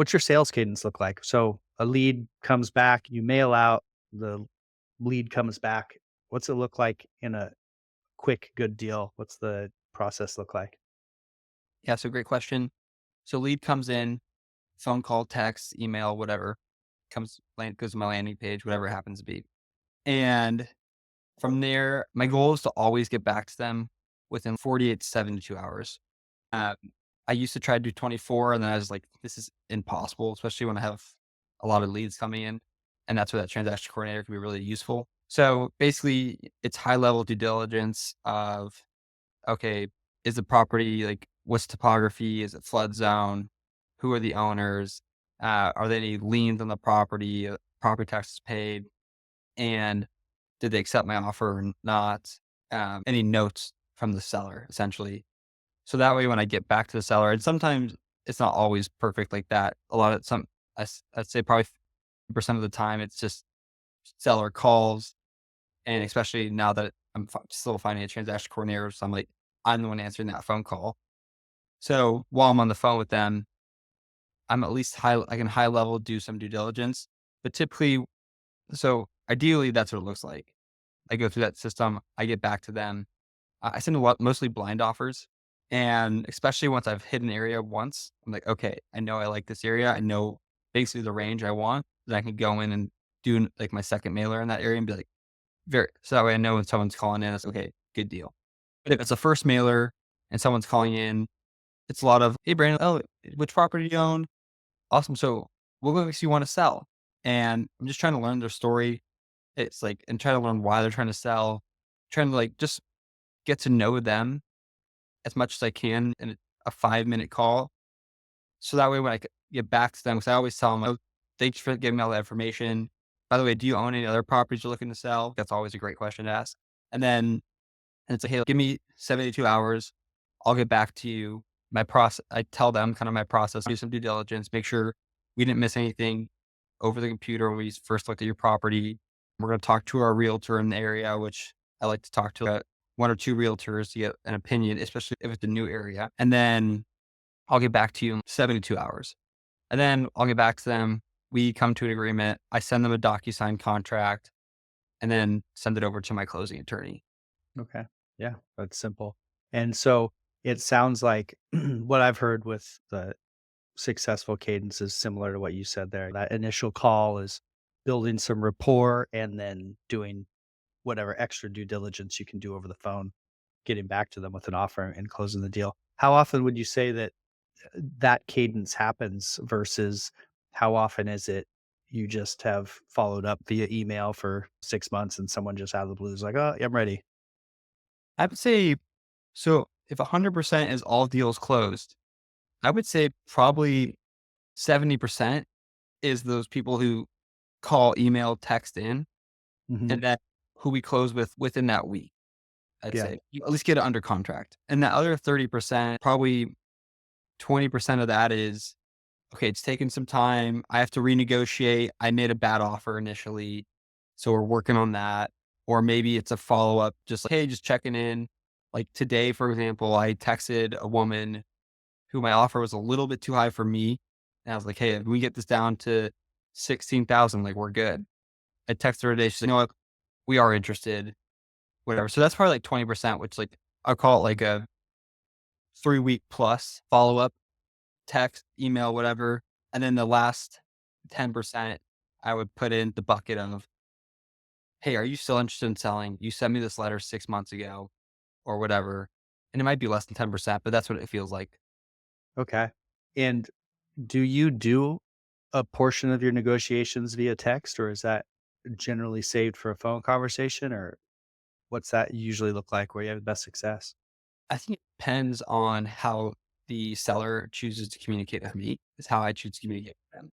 What's your sales cadence look like? So a lead comes back, you mail out, the lead comes back. What's it look like in a quick good deal? What's the process look like? Yeah, so great question. So lead comes in, phone call, text, email, whatever, goes to my landing page, whatever it happens to be. And from there, my goal is to always get back to them within 48 to 72 hours. Um, I used to try to do 24, and then I was like, this is impossible, especially when I have a lot of leads coming in. And that's where that transaction coordinator can be really useful. So basically, it's high level due diligence of, okay, is the property like, what's topography? Is it flood zone? Who are the owners? Are there any liens on the property? Property taxes paid? And did they accept my offer or not? Any notes from the seller, essentially. So that way, when I get back to the seller, and sometimes it's not always perfect like that. A lot of I'd say probably 50% of the time, it's just seller calls, and especially now that I'm still finding a transaction coordinator, so I'm the one answering that phone call. So while I'm on the phone with them, I'm at least I can high level do some due diligence, but typically, so ideally, that's what it looks like. I go through that system, I get back to them. I send a lot, mostly blind offers. And especially once I've hit an area once, I'm like, okay, I know I like this area. I know basically the range I want. Then I can go in and do like my second mailer in that area and be like, so that way I know when someone's calling in, it's okay, good deal. But if it's a first mailer and someone's calling in, it's a lot of, hey, Brandon, oh, which property do you own? Awesome. So what makes you want to sell? And I'm just trying to learn their story. It's like, and try to learn why they're trying to sell, trying to like just get to know them as much as I can in a 5-minute call. So that way when get back to them, because I always tell them, "Oh, thanks for giving me all that information. By the way, do you own any other properties you're looking to sell?" That's always a great question to ask. And it's like, "Hey, give me 72 hours. I'll get back to you." I tell them kind of my process, do some due diligence, make sure we didn't miss anything over the computer when we first looked at your property. We're going to talk to our realtor in the area, which I like to talk to 1 or 2 realtors to get an opinion, especially if it's a new area. And then I'll get back to you in 72 hours. And then I'll get back to them. We come to an agreement. I send them a DocuSign contract and then send it over to my closing attorney. Okay. Yeah, that's simple. And so it sounds like what I've heard with the successful cadence is similar to what you said there. That initial call is building some rapport and then doing whatever extra due diligence you can do over the phone, getting back to them with an offer and closing the deal. How often would you say that that cadence happens versus how often is it you just have followed up via email for 6 months and someone just out of the blue is like, "Oh, yeah, I'm ready." I would say, so if 100% is all deals closed, I would say probably 70% is those people who call, email, text in, Mhm. and then who we close with within that week. I'd Yeah. say you at least get it under contract. And the other 30%, probably 20% of that is, okay, it's taken some time. I have to renegotiate. I made a bad offer initially. So we're working on that. Or maybe it's a follow up, just like, hey, just checking in. Like today, for example, I texted a woman who my offer was a little bit too high for me. And I was like, hey, if we get this down to 16,000, like we're good. I texted her today. She's like, you know what? We are interested, whatever. So that's probably like 20%, which like I'll call it like a 3-week plus follow up, text, email, whatever. And then the last 10%, I would put in the bucket of, hey, are you still interested in selling? You sent me this letter 6 months ago or whatever. And it might be less than 10%, but that's what it feels like. Okay. And do you do a portion of your negotiations via text, or is that generally saved for a phone conversation, or what's that usually look like where you have the best success? I think it depends on how the seller chooses to communicate with me, is how I choose to communicate with them.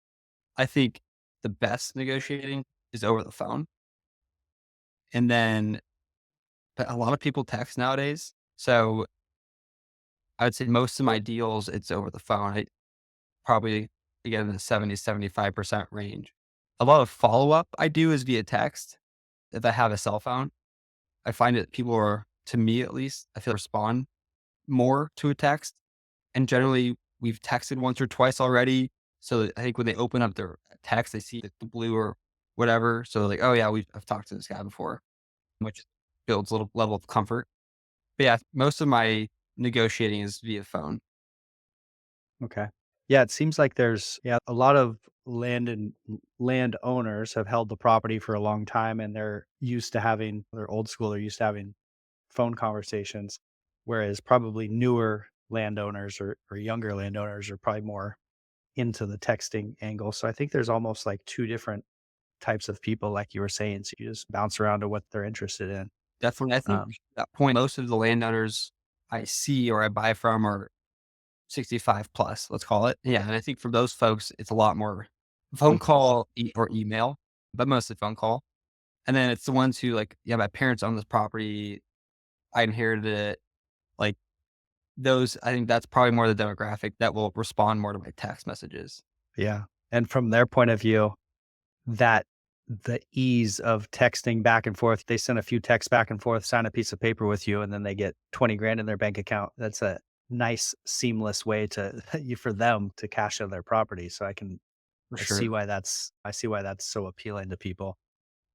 I think the best negotiating is over the phone. And then, but a lot of people text nowadays. So I would say most of my deals, it's over the phone. Probably again in the 70-75% range. A lot of follow up I do is via text. If I have a cell phone, I find that people are, to me at least, I feel respond more to a text. And generally, we've texted once or twice already. So I think when they open up their text, they see the blue or whatever. So like, oh yeah, I've talked to this guy before, which builds a little level of comfort. But yeah, most of my negotiating is via phone. Okay. Yeah, it seems like there's a lot of landowners have held the property for a long time and they're old school, they're used to having phone conversations, whereas probably newer landowners or younger landowners are probably more into the texting angle. So I think there's almost like two different types of people, like you were saying. So you just bounce around to what they're interested in. Definitely, I think Um, at that point, most of the landowners I see or I buy from are 65 plus, let's call it. Yeah, and I think for those folks, it's a lot more phone call or email, but mostly phone call. And then it's the ones who like, yeah, my parents own this property. I inherited it. Like those, I think that's probably more the demographic that will respond more to my text messages. yeah. And from their point of view, that the ease of texting back and forth, they send a few texts back and forth, sign a piece of paper with you, and then they get 20 grand in their bank account. That's a nice seamless way to for them to cash in their property. So For sure. I see why that's so appealing to people.